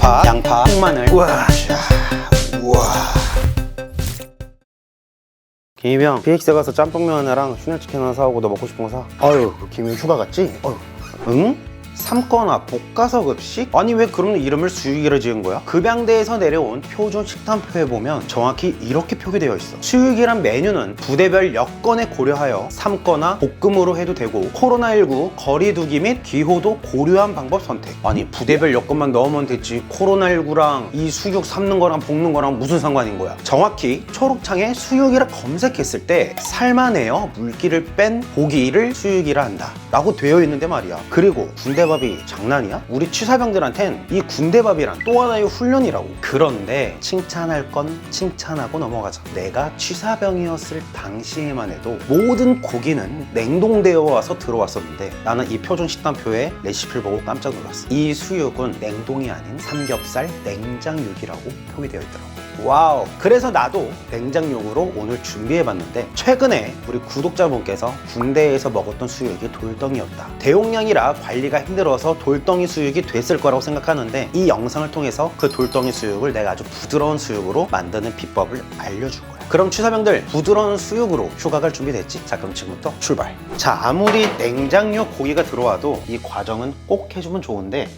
대파, 양파, 통마늘. 우와. 우와. 김희병, PX 가서 짬뽕면 하나랑 슈넬치킨 하나 사오고 너 먹고 싶은 거 사. 아유, 김희 휴가 갔지? 어휴. 응? 삼거나 볶아서 급식? 아니 왜 그러면 이름을 수육이라 지은 거야? 급양대에서 내려온 표준 식단표에 보면 정확히 이렇게 표기되어 있어. 수육이란 메뉴는 부대별 여건에 고려하여 삶거나 볶음으로 해도 되고 코로나19 거리두기 및 기호도 고려한 방법 선택. 아니 부대별 여건만 넣으면 됐지 코로나19랑 이 수육 삶는 거랑 볶는 거랑 무슨 상관인 거야? 정확히 초록창에 수육이라 검색했을 때 삶아내어 물기를 뺀 고기를 수육이라 한다 라고 되어 있는데 말이야. 그리고 군대밥이 장난이야? 우리 취사병들한텐 이 군대밥이란 또 하나의 훈련이라고. 그런데 칭찬할 건 칭찬하고 넘어가자. 내가 취사병이었을 당시에만 해도 모든 고기는 냉동되어 와서 들어왔었는데 나는 이 표준 식단표에 레시피를 보고 깜짝 놀랐어. 이 수육은 냉동이 아닌 삼겹살 냉장육이라고 표기되어 있더라고. 와우. 그래서 나도 냉장육으로 오늘 준비해봤는데 최근에 우리 구독자분께서 군대에서 먹었던 수육이 돌덩이였다. 대용량이라 관리가 힘들어서 돌덩이 수육이 됐을 거라고 생각하는데 이 영상을 통해서 그 돌덩이 수육을 내가 아주 부드러운 수육으로 만드는 비법을 알려줄 거야. 그럼 취사병들 부드러운 수육으로 휴가 갈 준비 됐지? 자 그럼 지금부터 출발. 자 아무리 냉장육 고기가 들어와도 이 과정은 꼭 해주면 좋은데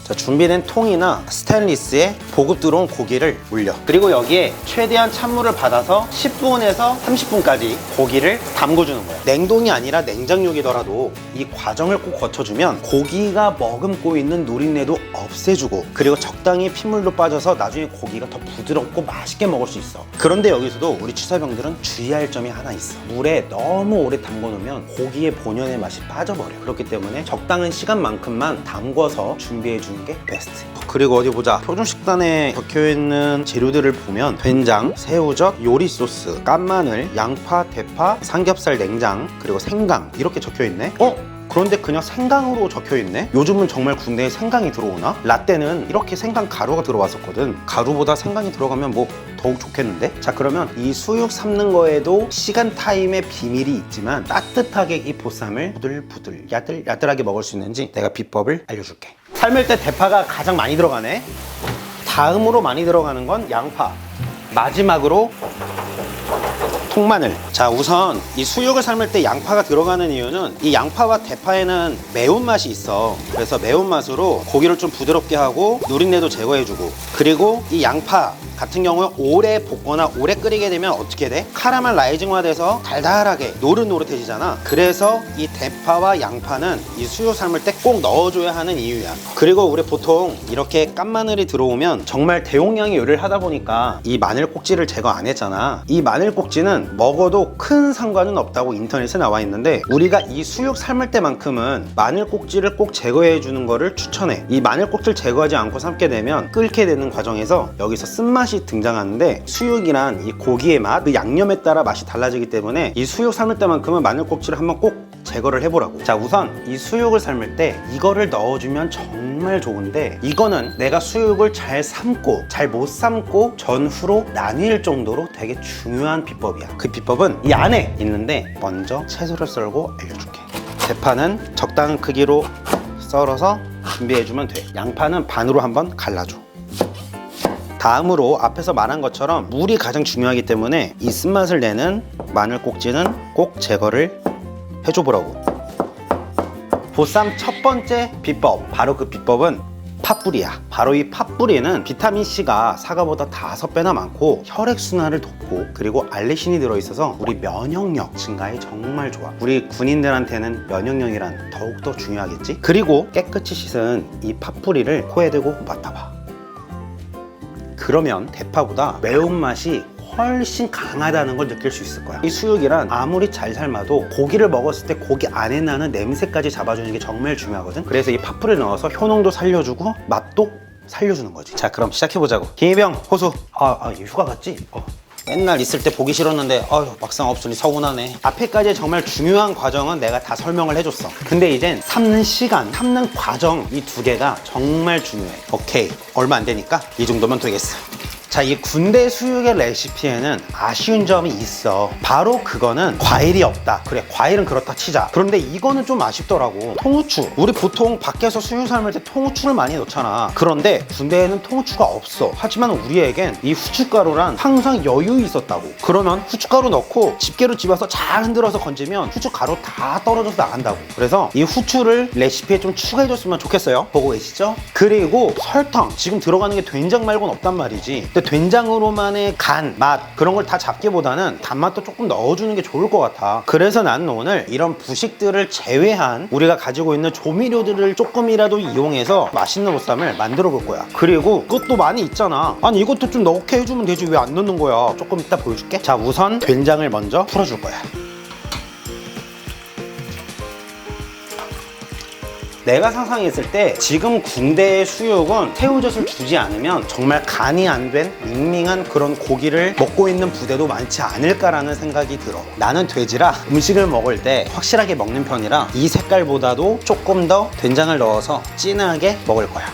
자, 준비된 통이나 스테인리스에 보급 들어온 고기를 올려. 그리고 여기에 최대한 찬물을 받아서 10분에서 30분까지 고기를 담궈주는 거야. 냉동이 아니라 냉장육이더라도 이 과정을 꼭 거쳐주면 고기가 머금고 있는 누린내도 없애주고 그리고 적당히 핏물도 빠져서 나중에 고기가 더 부드럽고 맛있게 먹을 수 있어. 그런데 여기서도 우리 취사병들은 주의할 점이 하나 있어. 물에 너무 오래 담궈놓으면 고기의 본연의 맛이 빠져버려. 그렇기 때문에 적당한 시간만큼만 담궈서 준비해주는 게 베스트. 그리고 어디 보자. 표준 식단에 적혀있는 재료들을 보면 된장, 새우젓, 요리 소스, 깐마늘, 양파, 대파, 삼겹살 냉장, 그리고 생강 이렇게 적혀있네. 그런데 그냥 생강으로 적혀있네? 요즘은 정말 군대에 생강이 들어오나? 라떼는 이렇게 생강 가루가 들어왔었거든. 가루보다 생강이 들어가면 뭐 더욱 좋겠는데? 자 그러면 이 수육 삶는 거에도 시간 타임의 비밀이 있지만 따뜻하게 이 보쌈을 부들부들 야들야들하게 먹을 수 있는지 내가 비법을 알려줄게. 삶을 때 대파가 가장 많이 들어가네. 다음으로 많이 들어가는 건 양파, 마지막으로 통마늘. 자 우선 이 수육을 삶을 때 양파가 들어가는 이유는 이 양파와 대파에는 매운맛이 있어. 그래서 매운맛으로 고기를 좀 부드럽게 하고 누린내도 제거해주고 그리고 이 양파 같은 경우에 오래 볶거나 오래 끓이게 되면 어떻게 돼? 카라멜라이징화 돼서 달달하게 노릇노릇해지잖아. 그래서 이 대파와 양파는 이 수육 삶을 때 꼭 넣어줘야 하는 이유야. 그리고 우리 보통 이렇게 깐마늘이 들어오면 정말 대용량의 요리를 하다 보니까 이 마늘 꼭지를 제거 안 했잖아. 이 마늘 꼭지는 먹어도 큰 상관은 없다고 인터넷에 나와 있는데 우리가 이 수육 삶을 때만큼은 마늘 꼭지를 꼭 제거해 주는 거를 추천해. 이 마늘 꼭지를 제거하지 않고 삶게 되면 끓게 되는 과정에서 여기서 쓴맛이 등장하는데 수육이란 이 고기의 맛, 그 양념에 따라 맛이 달라지기 때문에 이 수육 삶을 때만큼은 마늘 꼭지를 한번 꼭 제거를 해보라고. 자 우선 이 수육을 삶을 때 이거를 넣어주면 정말 좋은데 이거는 내가 수육을 잘 삶고 잘 못 삶고 전후로 나뉠 정도로 되게 중요한 비법이야. 그 비법은 이 안에 있는데 먼저 채소를 썰고 알려줄게. 대파는 적당한 크기로 썰어서 준비해주면 돼. 양파는 반으로 한번 갈라줘. 다음으로 앞에서 말한 것처럼 물이 가장 중요하기 때문에 이 쓴맛을 내는 마늘 꼭지는 꼭 제거를 해줘보라고. 보쌈 첫 번째 비법, 바로 그 비법은 팥뿌리야. 바로 이 팥뿌리는 비타민C가 사과보다 5배나 많고 혈액순환을 돕고 그리고 알레신이 들어있어서 우리 면역력 증가에 정말 좋아. 우리 군인들한테는 면역력이란 더욱더 중요하겠지? 그리고 깨끗이 씻은 이 팥뿌리를 코에 대고 맡아봐. 그러면 대파보다 매운맛이 훨씬 강하다는 걸 느낄 수 있을 거야. 이 수육이란 아무리 잘 삶아도 고기를 먹었을 때 고기 안에 나는 냄새까지 잡아주는 게 정말 중요하거든. 그래서 이 팥뿌리를 넣어서 효능도 살려주고 맛도 살려주는 거지. 자 그럼 시작해보자고. 김희병 호수. 휴가 갔지? 맨날 있을 때 보기 싫었는데 막상 없으니 서운하네. 앞에까지 정말 중요한 과정은 내가 다 설명을 해줬어. 근데 이젠 삶는 시간, 삶는 과정 이 두 개가 정말 중요해. 오케이, 얼마 안 되니까 이 정도면 되겠어. 자, 이 군대 수육의 레시피에는 아쉬운 점이 있어. 바로 그거는 과일이 없다. 그래, 과일은 그렇다 치자. 그런데 이거는 좀 아쉽더라고. 통후추. 우리 보통 밖에서 수육 삶을 때 통후추를 많이 넣잖아. 그런데 군대에는 통후추가 없어. 하지만 우리에겐 이 후춧가루란 항상 여유 있었다고. 그러면 후춧가루 넣고 집게로 집어서 잘 흔들어서 건지면 후춧가루 다 떨어져서 나간다고. 그래서 이 후추를 레시피에 좀 추가해줬으면 좋겠어요. 보고 계시죠? 그리고 설탕. 지금 들어가는 게 된장 말고는 없단 말이지. 근데 된장으로만의 간, 맛 그런 걸 다 잡기보다는 단맛도 조금 넣어주는 게 좋을 것 같아. 그래서 나는 오늘 이런 부식들을 제외한 우리가 가지고 있는 조미료들을 조금이라도 이용해서 맛있는 보쌈을 만들어 볼 거야. 그리고 그것도 많이 있잖아. 아니 이것도 좀 넣게 해주면 되지 왜 안 넣는 거야. 조금 이따 보여줄게. 자, 우선 된장을 먼저 풀어줄 거야. 내가 상상했을 때 지금 군대의 수육은 새우젓을 주지 않으면 정말 간이 안 된 밍밍한 그런 고기를 먹고 있는 부대도 많지 않을까라는 생각이 들어. 나는 돼지라 음식을 먹을 때 확실하게 먹는 편이라 이 색깔보다도 조금 더 된장을 넣어서 진하게 먹을 거야.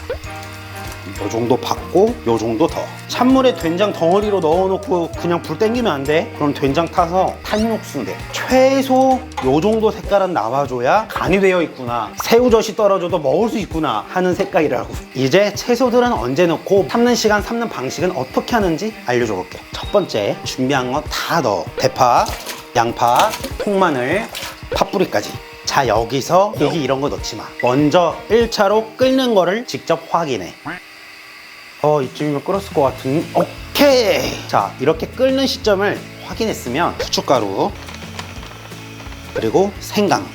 요 정도 받고 요 정도 더. 찬물에 된장 덩어리로 넣어놓고 그냥 불 땡기면 안 돼. 그럼 된장 타서 탄육수 돼. 최소 요 정도 색깔은 나와줘야 간이 되어 있구나, 새우젓이 떨어져도 먹을 수 있구나 하는 색깔이라고. 이제 채소들은 언제 넣고 삶는 시간, 삶는 방식은 어떻게 하는지 알려줘 볼게. 첫 번째 준비한 거 다 넣어. 대파, 양파, 통마늘, 팥뿌리까지. 자, 여기서 고기 이런 거 넣지 마. 먼저 1차로 끓는 거를 직접 확인해. 이쯤이면 끓었을 것 같은. 오케이. 자, 이렇게 끓는 시점을 확인했으면 후춧가루, 그리고 생강,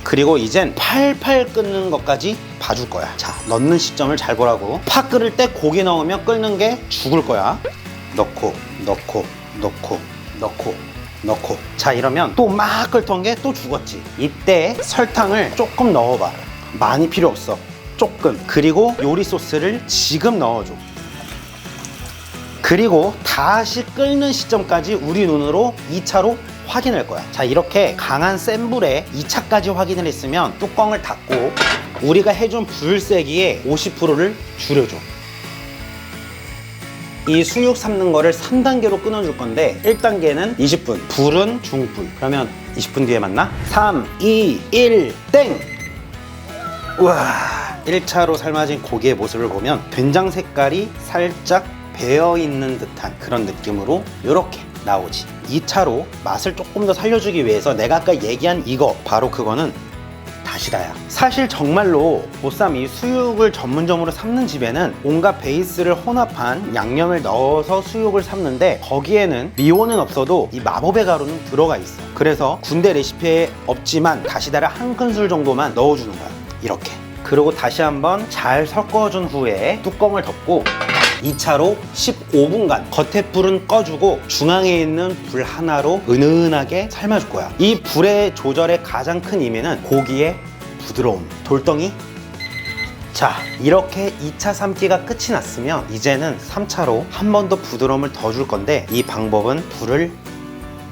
그리고 이젠 팔팔 끓는 것까지 봐줄 거야. 자, 넣는 시점을 잘 보라고. 파 끓을 때 고기 넣으면 끓는 게 죽을 거야. 넣고 넣고 넣고 넣고 넣고. 자, 이러면 또 막 끓던 게 또 죽었지. 이때 설탕을 조금 넣어봐. 많이 필요 없어. 조금. 그리고 요리 소스를 지금 넣어줘. 그리고 다시 끓는 시점까지 우리 눈으로 2차로 확인할 거야. 자, 이렇게 강한 센 불에 2차까지 확인을 했으면 뚜껑을 닫고 우리가 해준 불 세기의 50%를 줄여줘. 이 수육 삶는 거를 3단계로 끊어줄 건데 1단계는 20분, 불은 중불. 그러면 20분 뒤에 만나. 3, 2, 1, 땡! 우와, 1차로 삶아진 고기의 모습을 보면 된장 색깔이 살짝 배어있는 듯한 그런 느낌으로 이렇게 나오지. 2차로 맛을 조금 더 살려주기 위해서 내가 아까 얘기한 이거, 바로 그거는 다시다야. 사실 정말로 보쌈 이 수육을 전문점으로 삶는 집에는 온갖 베이스를 혼합한 양념을 넣어서 수육을 삶는데 거기에는 미원은 없어도 이 마법의 가루는 들어가 있어. 그래서 군대 레시피에 없지만 다시다를 한 큰술 정도만 넣어주는 거야. 이렇게. 그리고 다시 한번 잘 섞어준 후에 뚜껑을 덮고 2차로 15분간 겉에 불은 꺼주고 중앙에 있는 불 하나로 은은하게 삶아줄 거야. 이 불의 조절의 가장 큰 의미는 고기의 부드러움, 돌덩이. 자, 이렇게 2차 삶기가 끝이 났으면 이제는 3차로 한 번 더 부드러움을 더 줄 건데 이 방법은 불을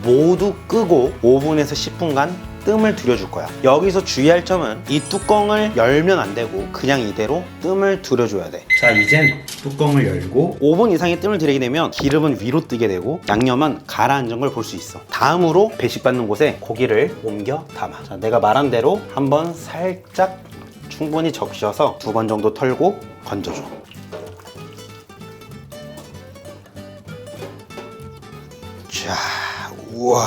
모두 끄고 5분에서 10분간 뜸을 들여줄 거야. 여기서 주의할 점은 이 뚜껑을 열면 안 되고 그냥 이대로 뜸을 들여줘야 돼. 자, 이젠 뚜껑을 열고 5분 이상의 뜸을 들이게 되면 기름은 위로 뜨게 되고 양념은 가라앉은 걸 볼 수 있어. 다음으로 배식받는 곳에 고기를 옮겨 담아. 자, 내가 말한 대로 한번 살짝 충분히 적셔서 2번 정도 털고 건져줘. 자, 우와,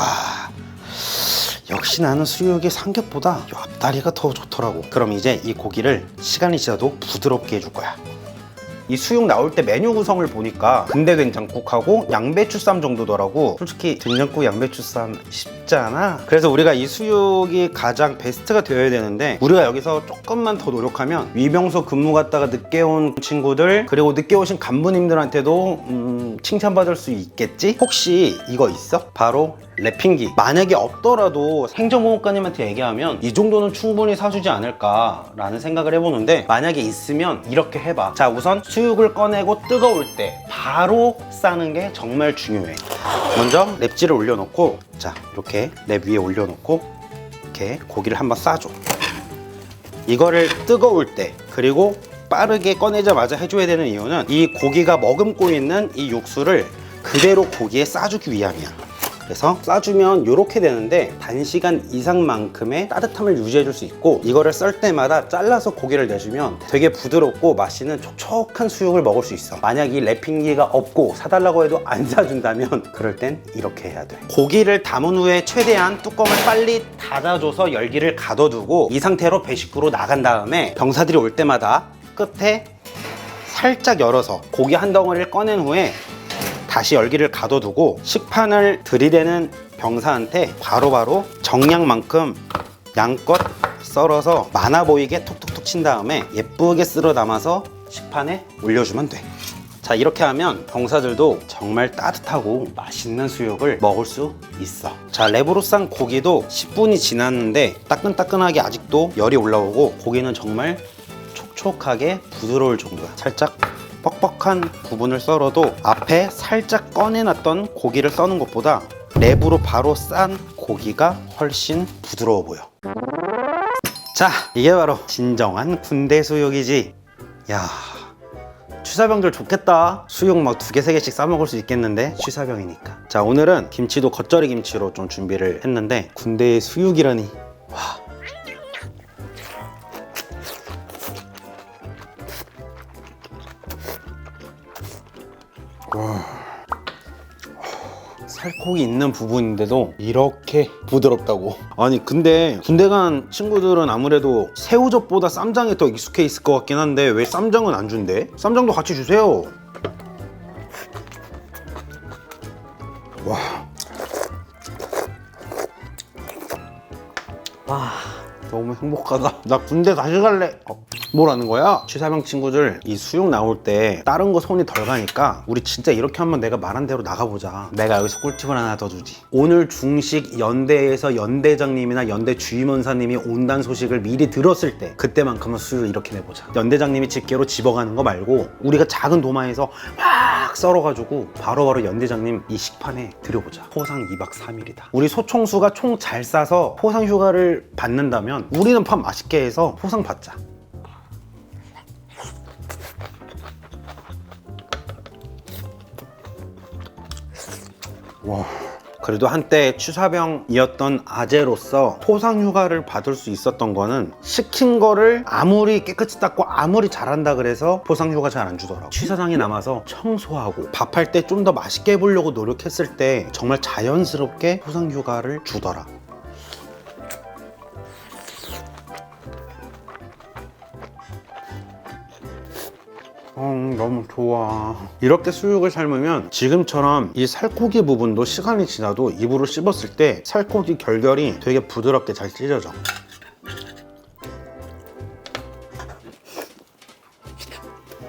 역시 나는 수육이 삼겹보다 이 앞다리가 더 좋더라고. 그럼 이제 이 고기를 시간이 지나도 부드럽게 해줄 거야. 이 수육 나올 때 메뉴 구성을 보니까 군대 된장국하고 양배추쌈 정도더라고. 솔직히 된장국 양배추쌈 쉽지 않아. 그래서 우리가 이 수육이 가장 베스트가 되어야 되는데 우리가 여기서 조금만 더 노력하면 위병소 근무 갔다가 늦게 온 친구들, 그리고 늦게 오신 간부님들한테도 칭찬받을 수 있겠지? 혹시 이거 있어? 바로 랩핑기. 만약에 없더라도 행정보호관님한테 얘기하면 이 정도는 충분히 사주지 않을까 라는 생각을 해보는데, 만약에 있으면 이렇게 해봐. 자, 우선 수육을 꺼내고 뜨거울 때 바로 싸는 게 정말 중요해. 먼저 랩질을 올려놓고, 자, 이렇게 랩 위에 올려놓고 이렇게 고기를 한번 싸줘. 이거를 뜨거울 때, 그리고 빠르게 꺼내자마자 해줘야 되는 이유는 이 고기가 머금고 있는 이 육수를 그대로 고기에 싸주기 위함이야. 그래서 싸주면 이렇게 되는데 단시간 이상만큼의 따뜻함을 유지해 줄 수 있고, 이거를 썰 때마다 잘라서 고기를 내주면 되게 부드럽고 맛있는 촉촉한 수육을 먹을 수 있어. 만약 이 랩핑기가 없고 사달라고 해도 안 사준다면 그럴 땐 이렇게 해야 돼. 고기를 담은 후에 최대한 뚜껑을 빨리 닫아줘서 열기를 가둬두고 이 상태로 배식구로 나간 다음에 병사들이 올 때마다 끝에 살짝 열어서 고기 한 덩어리를 꺼낸 후에 다시 열기를 가둬두고 식판을 들이대는 병사한테 바로바로 정량만큼 양껏 썰어서 많아 보이게 톡톡톡 친 다음에 예쁘게 쓸어 담아서 식판에 올려주면 돼. 자, 이렇게 하면 병사들도 정말 따뜻하고 맛있는 수육을 먹을 수 있어. 자, 랩으로 싼 고기도 10분이 지났는데 따끈따끈하게 아직도 열이 올라오고 고기는 정말 촉촉하게 부드러울 정도야. 살짝 뻑뻑한 부분을 썰어도 앞에 살짝 꺼내놨던 고기를 써는 것보다 랩으로 바로 싼 고기가 훨씬 부드러워 보여. 자, 이게 바로 진정한 군대 수육이지. 야, 취사병들 좋겠다. 수육 막 2개, 3개씩 싸 먹을 수 있겠는데, 취사병이니까. 자, 오늘은 김치도 겉절이 김치로 좀 준비를 했는데 군대의 수육이라니. 와. 살코기 있는 부분인데도 이렇게 부드럽다고. 아니 근데 군대 간 친구들은 아무래도 새우젓보다 쌈장에 더 익숙해 있을 것 같긴 한데 왜 쌈장은 안 준대? 쌈장도 같이 주세요. 와. 와, 너무 행복하다. 나 군대 다시 갈래. 뭐라는 거야? 취사병 친구들, 이 수육 나올 때 다른 거 손이 덜 가니까 우리 진짜 이렇게 한번 내가 말한 대로 나가보자. 내가 여기서 꿀팁을 하나 더 주지. 오늘 중식 연대에서 연대장님이나 연대 주임원사님이 온다는 소식을 미리 들었을 때 그때만큼은 수육을 이렇게 내보자. 연대장님이 집게로 집어가는 거 말고 우리가 작은 도마에서 막 썰어가지고 바로바로 연대장님 이 식판에 들여보자. 포상 2박 3일이다. 우리 소총수가 총 잘 싸서 포상 휴가를 받는다면 우리는 밥 맛있게 해서 포상 받자. 와, 그래도 한때 취사병이었던 아재로서 포상 휴가를 받을 수 있었던 거는 시킨 거를 아무리 깨끗이 닦고 아무리 잘한다 그래서 포상 휴가 잘 안 주더라고. 취사장이 남아서 청소하고 밥할 때 좀 더 맛있게 해보려고 노력했을 때 정말 자연스럽게 포상 휴가를 주더라. 너무 좋아. 이렇게 수육을 삶으면 지금처럼 이 살코기 부분도 시간이 지나도 입으로 씹었을 때 살코기 결결이 되게 부드럽게 잘 찢어져.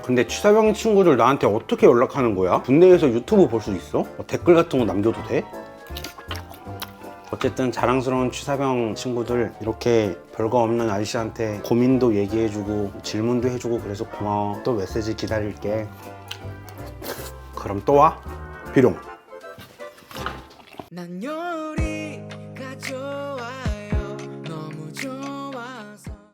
근데 취사병 친구들 나한테 어떻게 연락하는 거야? 군대에서 유튜브 볼 수 있어? 댓글 같은 거 남겨도 돼? 어쨌든 자랑스러운 취사병 친구들, 이렇게 별거 없는 아저씨한테 고민도 얘기해주고 질문도 해주고 그래서 고마워. 또 메시지 기다릴게. 그럼 또 와. 비룡. 난 요리가 좋아.